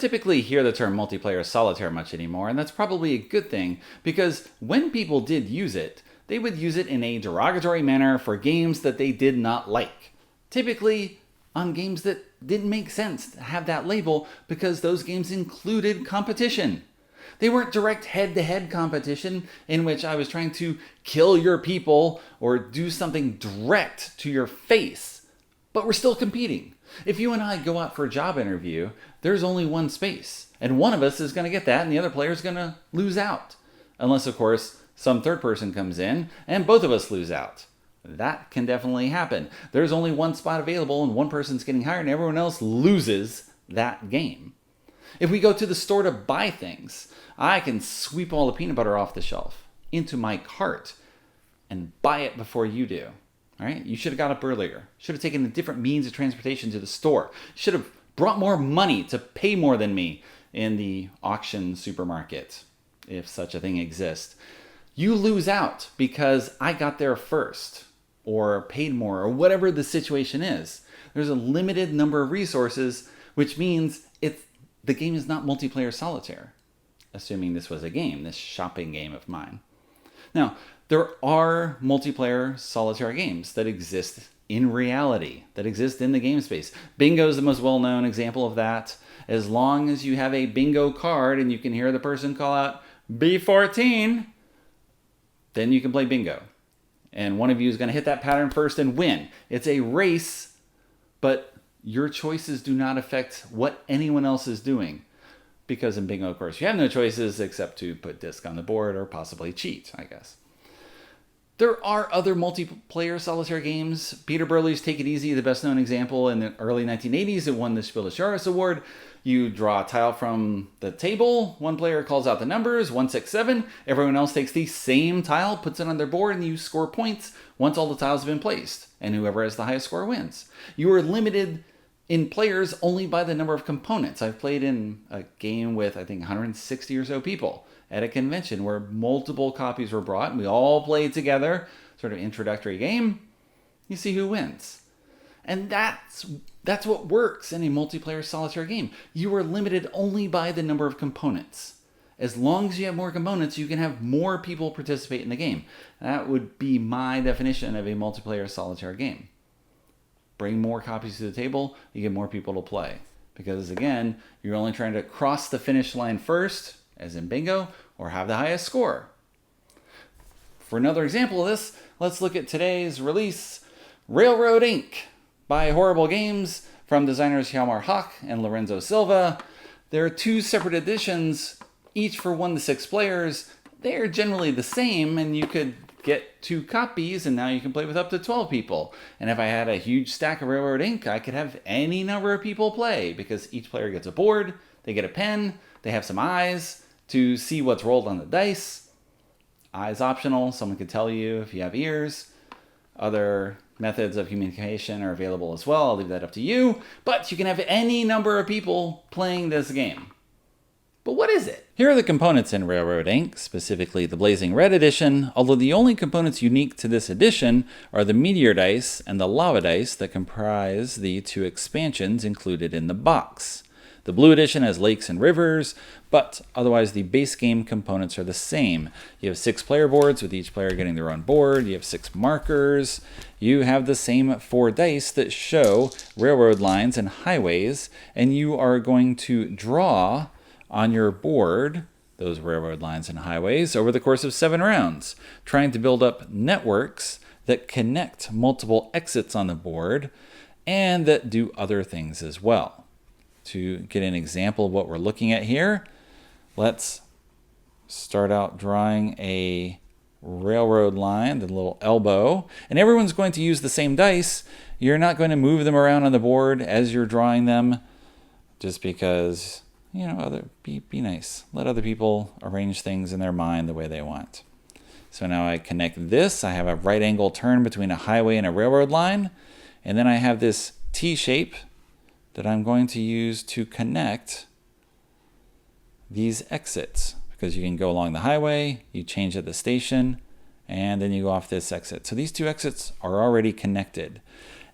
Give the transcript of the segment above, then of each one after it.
typically hear the term multiplayer solitaire much anymore, and that's probably a good thing, because when people did use it, they would use it in a derogatory manner for games that they did not like. Typically on games that didn't make sense to have that label because those games included competition. They weren't direct head-to-head competition in which I was trying to kill your people or do something direct to your face, but we're still competing. If you and I go out for a job interview, there's only one space, and one of us is going to get that and the other player is going to lose out. Unless, of course, some third person comes in and both of us lose out. That can definitely happen. There's only one spot available and one person's getting hired and everyone else loses that game. If we go to the store to buy things, I can sweep all the peanut butter off the shelf into my cart and buy it before you do. All right? You should have got up earlier. Should have taken a different means of transportation to the store. Should have brought more money to pay more than me in the auction supermarket, if such a thing exists. You lose out because I got there first or paid more or whatever the situation is. There's a limited number of resources, which means the game is not multiplayer solitaire, assuming this was a game, this shopping game of mine. Now, there are multiplayer solitaire games that exist in reality, that exist in the game space. Bingo is the most well-known example of that. As long as you have a bingo card and you can hear the person call out B14, then you can play bingo. And one of you is going to hit that pattern first and win. It's a race, but your choices do not affect what anyone else is doing. Because in bingo, of course, you have no choices except to put disc on the board or possibly cheat, I guess. There are other multiplayer solitaire games. Peter Burley's Take It Easy, the best known example. In the early 1980s, it won the Spiel des Jahres award. You draw a tile from the table. One player calls out the numbers, 1, 6, 7. Everyone else takes the same tile, puts it on their board, and you score points once all the tiles have been placed. And whoever has the highest score wins. You are limited in players only by the number of components. I've played in a game with, I think, 160 or so people at a convention where multiple copies were brought and we all played together, sort of introductory game. You see who wins. And that's what works in a multiplayer solitaire game. You are limited only by the number of components. As long as you have more components, you can have more people participate in the game. That would be my definition of a multiplayer solitaire game. Bring more copies to the table, you get more people to play. Because again, you're only trying to cross the finish line first, as in bingo, or have the highest score. For another example of this, let's look at today's release, Railroad Inc. by Horrible Games from designers Hjalmar Hock and Lorenzo Silva. There are 2 separate editions, each for 1 to 6 players. They are generally the same, and you could get 2 copies, and now you can play with up to 12 people. And if I had a huge stack of Railroad Inc., I could have any number of people play, because each player gets a board, they get a pen, they have some eyes to see what's rolled on the dice. Eyes optional, someone could tell you if you have ears. Other methods of communication are available as well, I'll leave that up to you. But you can have any number of people playing this game. But what is it? Here are the components in Railroad Inc., specifically the Blazing Red edition, although the only components unique to this edition are the Meteor dice and the Lava dice that comprise the 2 expansions included in the box. The blue edition has lakes and rivers, but otherwise the base game components are the same. You have 6 player boards with each player getting their own board. You have 6 markers. You have the same 4 dice that show railroad lines and highways, and you are going to draw on your board those railroad lines and highways over the course of 7 rounds, trying to build up networks that connect multiple exits on the board and that do other things as well. To get an example of what we're looking at here, let's start out drawing a railroad line, the little elbow, and everyone's going to use the same dice. You're not going to move them around on the board as you're drawing them just because, you know, be nice. Let other people arrange things in their mind the way they want. So now I connect this. I have a right angle turn between a highway and a railroad line. And then I have this T shape that I'm going to use to connect these exits. Because you can go along the highway, you change at the station, and then you go off this exit. So these 2 exits are already connected.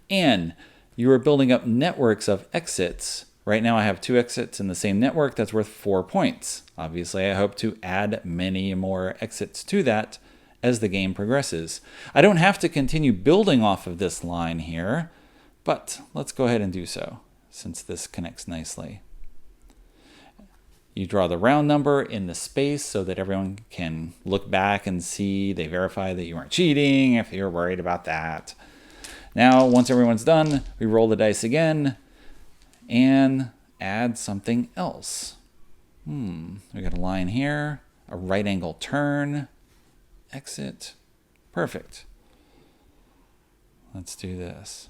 And you are building up networks of exits Right now I have 2 exits in the same network. That's worth 4 points. Obviously, I hope to add many more exits to that as the game progresses. I don't have to continue building off of this line here, but let's go ahead and do so since this connects nicely. You draw the round number in the space so that everyone can look back and see, they verify that you weren't cheating if you're worried about that. Now, once everyone's done, we roll the dice again and add something else. We got a line here, a right angle turn, exit. Perfect. Let's do this.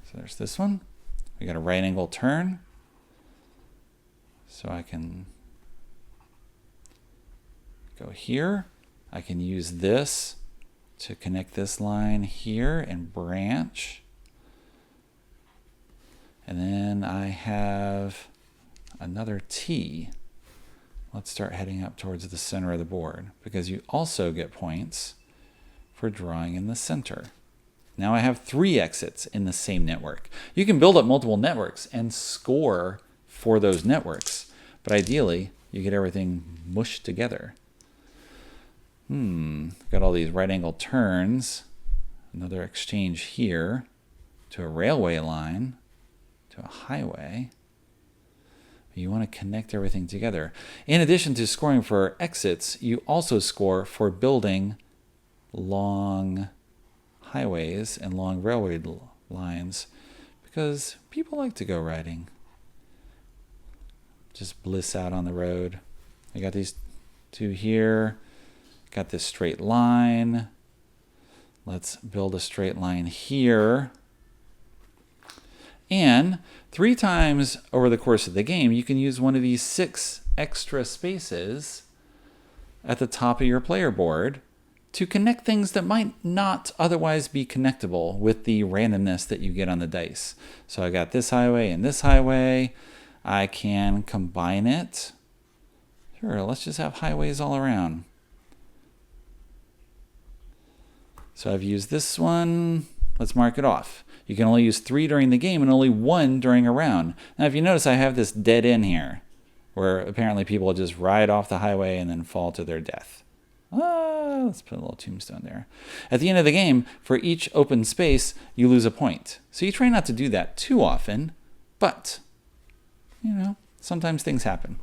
So there's this one. We got a right angle turn. So I can go here. I can use this to connect this line here and branch. And then I have another T. Let's start heading up towards the center of the board because you also get points for drawing in the center. Now I have 3 exits in the same network. You can build up multiple networks and score for those networks, but ideally you get everything mushed together. Got all these right angle turns, another exchange here to a railway line, to a highway. You want to connect everything together. In addition to scoring for exits, you also score for building long highways and long railway lines because people like to go riding. Just bliss out on the road. I got these 2 here. Got this straight line. Let's build a straight line here. And 3 times over the course of the game, you can use one of these 6 extra spaces at the top of your player board to connect things that might not otherwise be connectable with the randomness that you get on the dice. So I got this highway and this highway. I can combine it. Sure, let's just have highways all around. So I've used this one. Let's mark it off. You can only use 3 during the game and only 1 during a round. Now, if you notice, I have this dead end here where apparently people just ride off the highway and then fall to their death. Let's put a little tombstone there. At the end of the game, for each open space, you lose a point. So you try not to do that too often, but, sometimes things happen.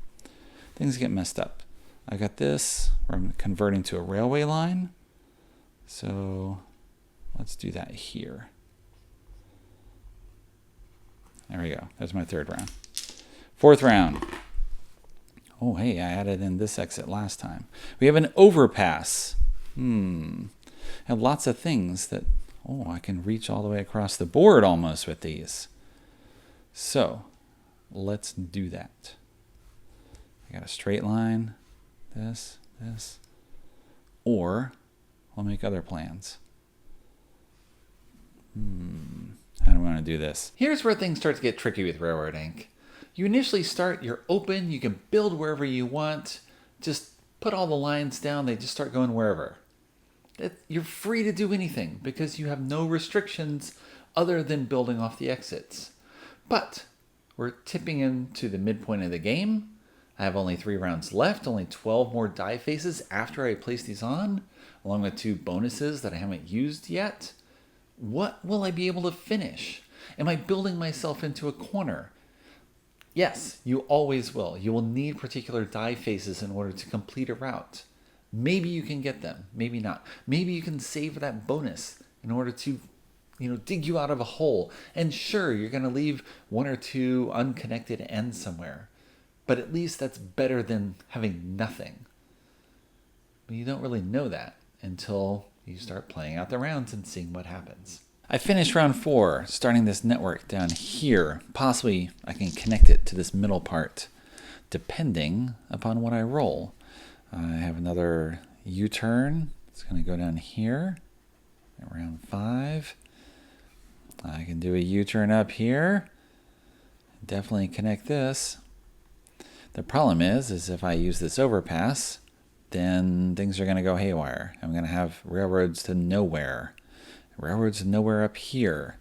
Things get messed up. I got this where I'm converting to a railway line. So let's do that here. There we go. There's my 3rd round. 4th round. Oh, hey, I added in this exit last time. We have an overpass. I have lots of things that, I can reach all the way across the board almost with these. So let's do that. I got a straight line, this, or I'll make other plans. How do I want to do this? Here's where things start to get tricky with Railroad Inc. You initially start, you're open, you can build wherever you want, just put all the lines down, they just start going wherever. You're free to do anything because you have no restrictions other than building off the exits. But we're tipping into the midpoint of the game. I have only 3 rounds left, only 12 more die faces after I place these on, along with 2 bonuses that I haven't used yet. What will I be able to finish? Am I building myself into a corner? Yes, you always will. You will need particular die faces in order to complete a route. Maybe you can get them, maybe not. Maybe you can save that bonus in order to, dig you out of a hole. And sure, you're going to leave 1 or 2 unconnected ends somewhere. But at least that's better than having nothing. But you don't really know that until you start playing out the rounds and seeing what happens. I finished round 4, starting this network down here. Possibly I can connect it to this middle part, depending upon what I roll. I have another U-turn. It's going to go down here at round 5. I can do a U-turn up here. Definitely connect this. The problem is if I use this overpass, then things are going to go haywire. I'm going to have railroads to nowhere. Railroads to nowhere up here.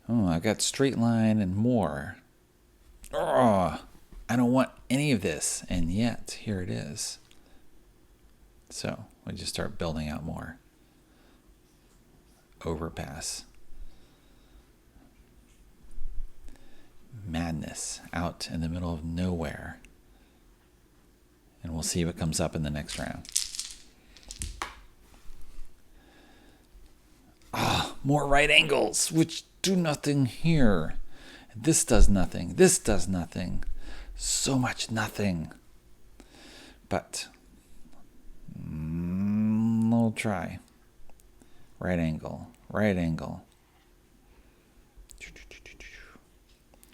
Oh, I've got straight line and more. Oh, I don't want any of this. And yet, here it is. So we just start building out more. Overpass. Madness out in the middle of nowhere. And we'll see what comes up in the next round. More right angles, which do nothing here. This does nothing. This does nothing. So much nothing. But we'll try. Right angle. Right angle.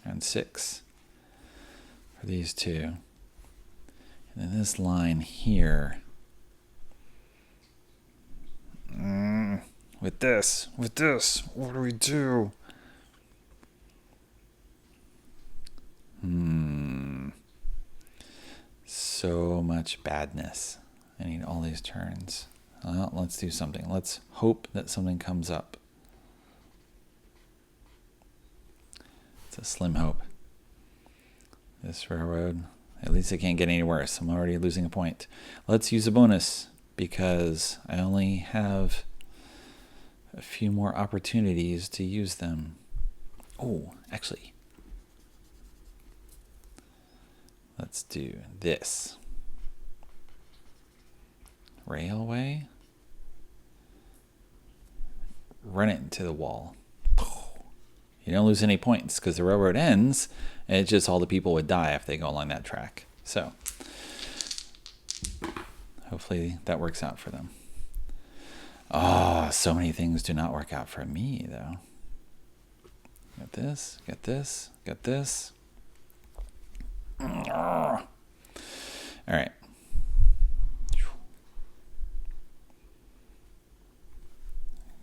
And 6 for these two. And then this line here. With this, what do we do? So much badness. I need all these turns. Well, let's do something. Let's hope that something comes up. It's a slim hope. This railroad, at least it can't get any worse. I'm already losing a point. Let's use a bonus because I only have a few more opportunities to use them. Oh, actually, let's do this. Railway. Run it into the wall. You don't lose any points because the railroad ends, and it's just all the people would die if they go along that track. So hopefully that works out for them. Oh, so many things do not work out for me, though. Got this, got this, got this. All right.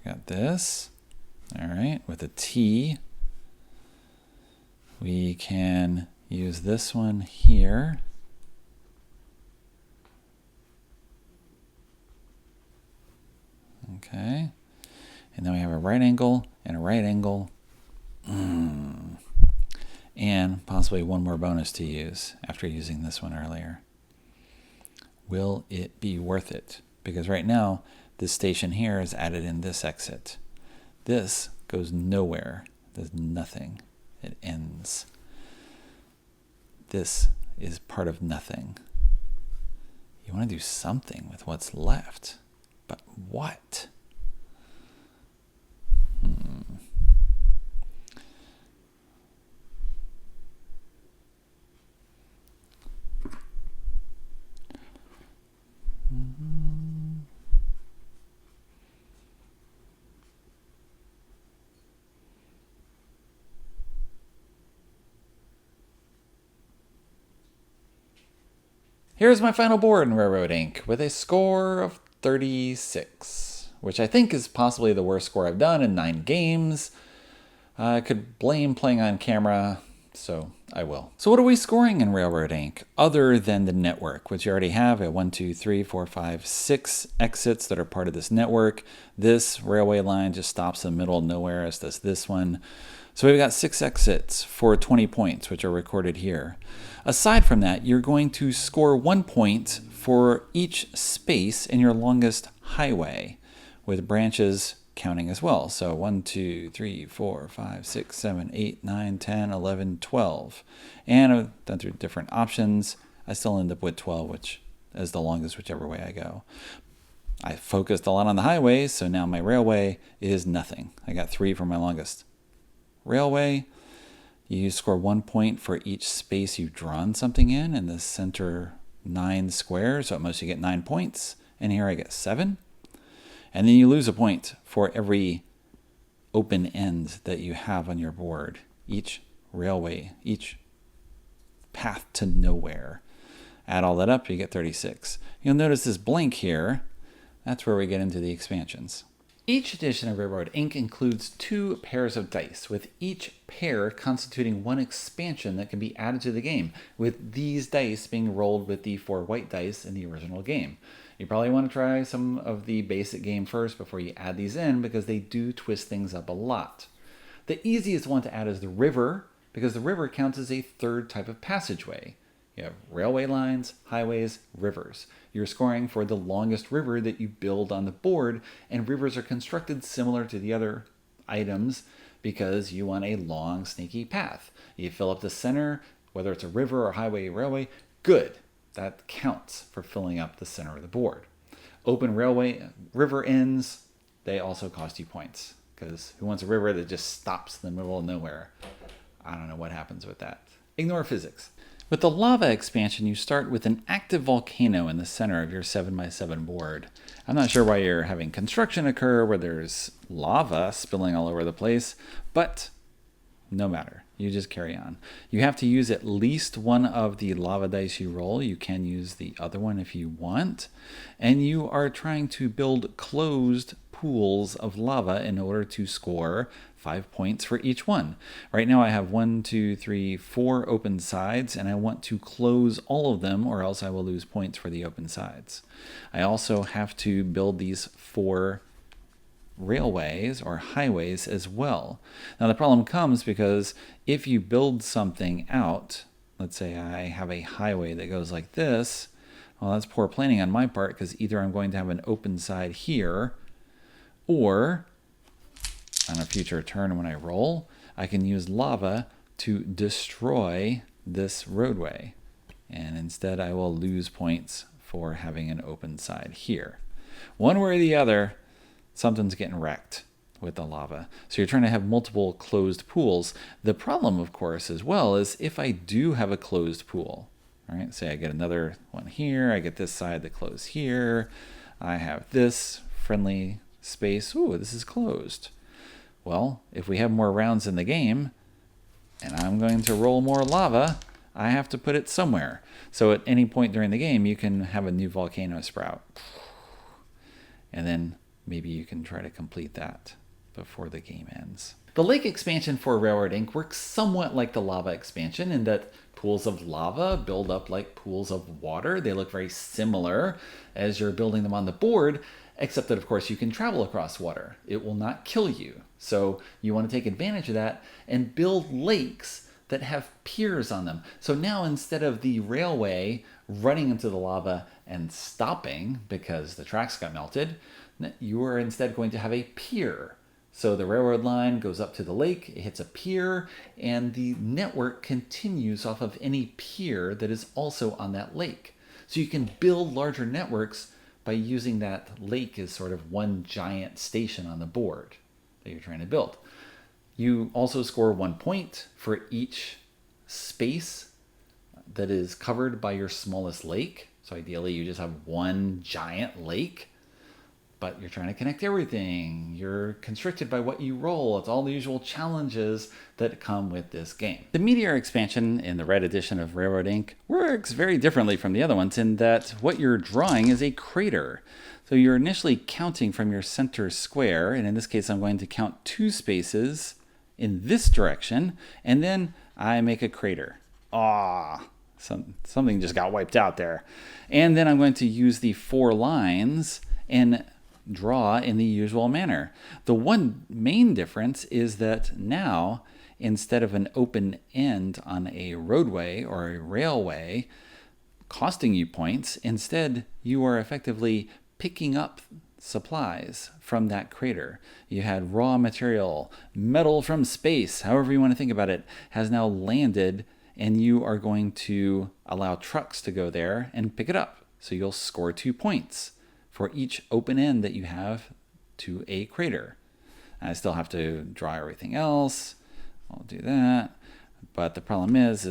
Got this. All right, with a T, we can use this one here. Okay. And then we have a right angle and a right angle. And possibly one more bonus to use after using this one earlier. Will it be worth it? Because right now, this station here is added in this exit. This goes nowhere. There's nothing. It ends. This is part of nothing. You want to do something with what's left. But what? Here's my final board in Railroad Inc. with a score of 36, which I think is possibly the worst score I've done in 9 games. I could blame playing on camera, so I will. So what are we scoring in Railroad Inc. other than the network, which you already have at 1, 2, 3, 4, 5, 6 exits that are part of this network. This railway line just stops in the middle of nowhere, as does this one. So we've got 6 exits for 20 points, which are recorded here. Aside from that, you're going to score 1 point for each space in your longest highway, with branches counting as well. So 1, 2, 3, 4, 5, 6, 7, 8, 9, 10, 11, 12. And I've done through different options. I still end up with 12, which is the longest whichever way I go. I focused a lot on the highways, so now my railway is nothing. I got 3 for my longest railway. You score 1 point for each space you've drawn something in the center 9 squares. So at most you get 9 points. And here I get 7. And then you lose a point for every open end that you have on your board. Each railway, each path to nowhere. Add all that up, you get 36. You'll notice this blank here. That's where we get into the expansions. Each edition of Railroad Inc. includes 2 pairs of dice, with each pair constituting 1 expansion that can be added to the game, with these dice being rolled with the 4 white dice in the original game. You probably want to try some of the basic game first before you add these in, because they do twist things up a lot. The easiest one to add is the river, because the river counts as a third type of passageway. You have railway lines, highways, rivers. You're scoring for the longest river that you build on the board, and rivers are constructed similar to the other items because you want a long, snaky path. You fill up the center, whether it's a river or highway or railway, good. That counts for filling up the center of the board. Open railway, river ends, they also cost you points, because who wants a river that just stops in the middle of nowhere? I don't know what happens with that. Ignore physics. With the lava expansion, you start with an active volcano in the center of your 7x7 board. I'm not sure why you're having construction occur where there's lava spilling all over the place, but no matter. You just carry on. You have to use at least one of the lava dice you roll. You can use the other one if you want. And you are trying to build closed pools of lava in order to score 5 points for each one. Right now I have 1, 2, 3, 4 open sides, and I want to close all of them or else I will lose points for the open sides. I also have to build these 4 railways or highways as well. Now the problem comes because if you build something out, let's say I have a highway that goes like this, well, that's poor planning on my part, because either I'm going to have an open side here, or on a future turn when I roll, I can use lava to destroy this roadway. And instead I will lose points for having an open side here. One way or the other, something's getting wrecked with the lava. So you're trying to have multiple closed pools. The problem, of course, as well, is if I do have a closed pool, all right, say I get another one here, I get this side that close here, I have this friendly space, ooh, this is closed. Well, if we have more rounds in the game, and I'm going to roll more lava, I have to put it somewhere. So at any point during the game, you can have a new volcano sprout. And then maybe you can try to complete that before the game ends. The lake expansion for Railroad Inc. works somewhat like the lava expansion in that pools of lava build up like pools of water. They look very similar as you're building them on the board, except that, of course, you can travel across water. It will not kill you. So you want to take advantage of that and build lakes that have piers on them. So now instead of the railway running into the lava and stopping because the tracks got melted, you are instead going to have a pier. So the railroad line goes up to the lake, it hits a pier, and the network continues off of any pier that is also on that lake. So you can build larger networks by using that lake as sort of one giant station on the board that you're trying to build. You also score 1 point for each space that is covered by your smallest lake. So ideally you just have one giant lake, but you're trying to connect everything. You're constricted by what you roll. It's all the usual challenges that come with this game. The Meteor expansion in the red edition of Railroad Inc. works very differently from the other ones in that what you're drawing is a crater. So you're initially counting from your center square, and in this case I'm going to count 2 spaces in this direction, and then I make a crater. Something just got wiped out there. And then I'm going to use the 4 lines and draw in the usual manner. The one main difference is that now, instead of an open end on a roadway or a railway costing you points, instead you are effectively picking up supplies from that crater. You had raw material, metal from space, however you want to think about it, has now landed, and you are going to allow trucks to go there and pick it up. So you'll score 2 points for each open end that you have to a crater. I still have to draw everything else. I'll do that. But the problem is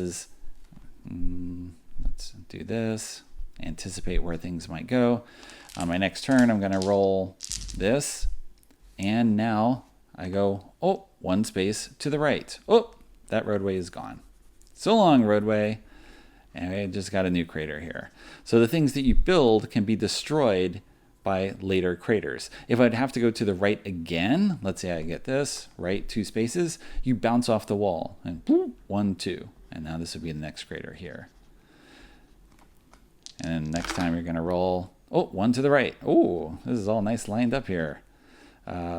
let's do this, anticipate where things might go. On my next turn, I'm going to roll this, and now I go, 1 space to the right. That roadway is gone. So long, roadway. And I just got a new crater here. So the things that you build can be destroyed by later craters. If I'd have to go to the right again, let's say I get this, right 2 spaces, you bounce off the wall, and boop, 1, 2. And now this would be the next crater here. And then next time you're going to roll, 1 to the right. This is all nice lined up here.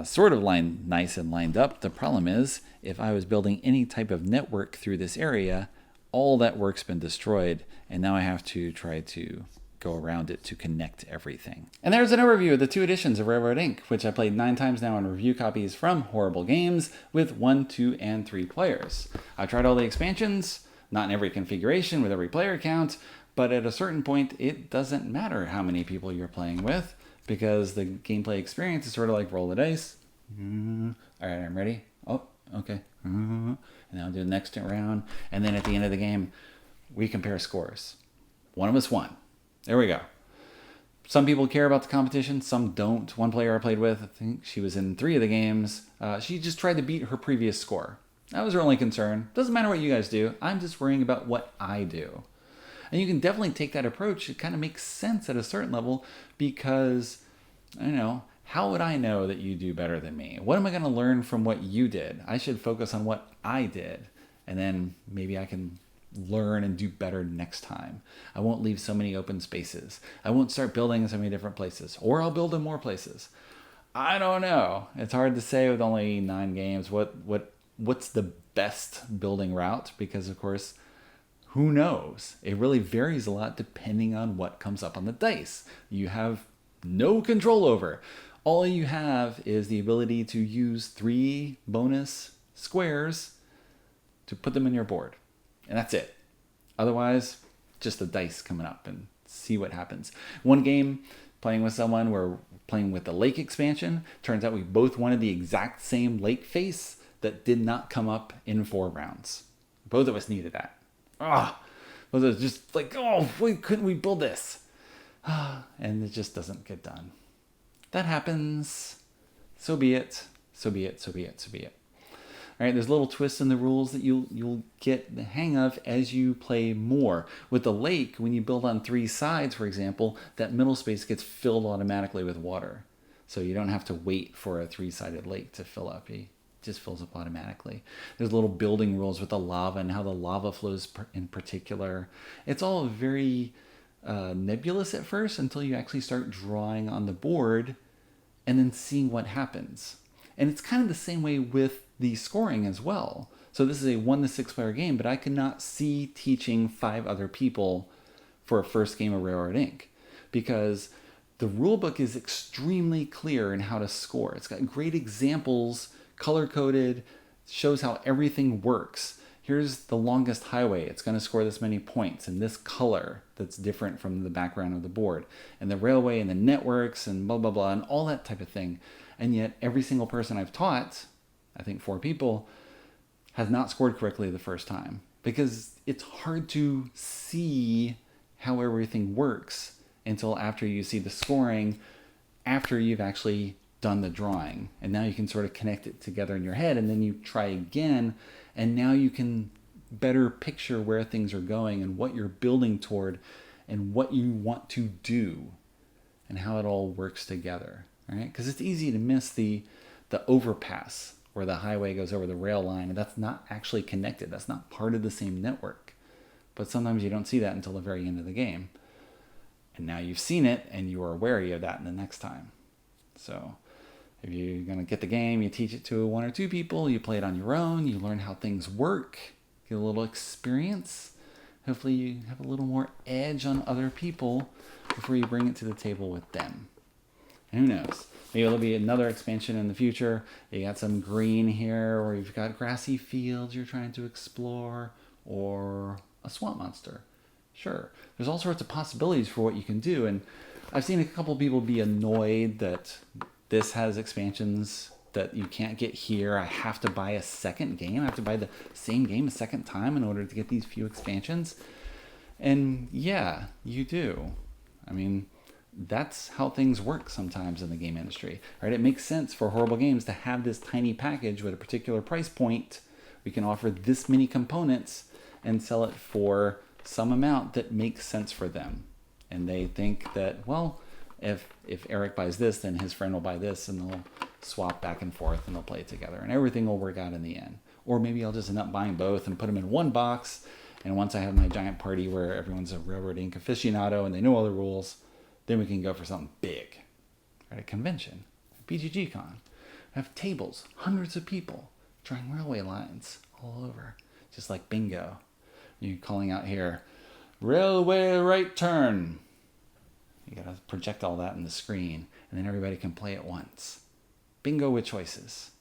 sort of nice and lined up. The problem is, if I was building any type of network through this area, all that work's been destroyed, and now I have to try to go around it to connect everything. And there's an overview of the 2 editions of Railroad Inc., which I played 9 times now in review copies from Horrible Games with 1, 2, and 3 players. I tried all the expansions, not in every configuration with every player count, but at a certain point, it doesn't matter how many people you're playing with, because the gameplay experience is sort of like roll the dice. All right, I'm ready. Oh, okay. And now I'll do the next round. And then at the end of the game, we compare scores. One of us won. There we go. Some people care about the competition, some don't. One player I played with, I think she was in 3 of the games. She just tried to beat her previous score. That was her only concern. Doesn't matter what you guys do. I'm just worrying about what I do. And you can definitely take that approach. It kind of makes sense at a certain level because, I don't know, how would I know that you do better than me? What am I going to learn from what you did? I should focus on what I did. And then maybe I can learn and do better next time. I won't leave so many open spaces. I won't start building in so many different places. Or I'll build in more places. I don't know. It's hard to say with only 9 games what's the best building route, because of course, who knows? It really varies a lot depending on what comes up on the dice. You have no control over. All you have is the ability to use 3 bonus squares to put them in your board. And that's it. Otherwise, just the dice coming up and see what happens. One game, playing with someone, we're playing with the lake expansion. Turns out we both wanted the exact same lake face that did not come up in 4 rounds. Both of us needed that. Both of us just like, why couldn't we build this? And it just doesn't get done. That happens. So be it. So be it. So be it. So be it. All right, there's little twists in the rules that you'll get the hang of as you play more. With the lake, when you build on 3 sides, for example, that middle space gets filled automatically with water. So you don't have to wait for a 3-sided lake to fill up. It just fills up automatically. There's little building rules with the lava and how the lava flows in particular. It's all very nebulous at first until you actually start drawing on the board and then seeing what happens. And it's kind of the same way with the scoring as well. So this is a 1 to 6 player game, but I cannot see teaching 5 other people for a first game of Railroad Inc. because the rulebook is extremely clear in how to score. It's got great examples, color-coded, shows how everything works. Here's the longest highway. It's going to score this many points in this color that's different from the background of the board. And the railway and the networks and blah, blah, blah, and all that type of thing. And yet every single person I've taught, I think 4 people, has not scored correctly the first time. Because it's hard to see how everything works until after you see the scoring, after you've actually done the drawing. And now you can sort of connect it together in your head, and then you try again, and now you can better picture where things are going and what you're building toward and what you want to do and how it all works together. All right? Because it's easy to miss the overpass where the highway goes over the rail line, and that's not actually connected. That's not part of the same network. But sometimes you don't see that until the very end of the game. And now you've seen it, and you are wary of that in the next time. So if you're going to get the game, you teach it to 1 or 2 people, you play it on your own, you learn how things work, get a little experience. Hopefully you have a little more edge on other people before you bring it to the table with them. And who knows? Maybe there'll be another expansion in the future. You got some green here, or you've got grassy fields you're trying to explore, or a swamp monster. Sure. There's all sorts of possibilities for what you can do. And I've seen a couple people be annoyed that this has expansions that you can't get here. I have to buy a second game. I have to buy the same game a second time in order to get these few expansions. And yeah, you do. I mean, that's how things work sometimes in the game industry. Right? It makes sense for Horrible Games to have this tiny package with a particular price point. We can offer this many components and sell it for some amount that makes sense for them. And they think that, well, if Eric buys this, then his friend will buy this, and they'll swap back and forth and they'll play it together, and everything will work out in the end. Or maybe I'll just end up buying both and put them in one box, and once I have my giant party where everyone's a Railroad Inc. aficionado and they know all the rules, then we can go for something big at a convention, BGG Con. have tables, hundreds of people drawing railway lines all over, just like bingo. You're calling out here, railway right turn. You gotta project all that in the screen, and then everybody can play at once. Bingo with choices.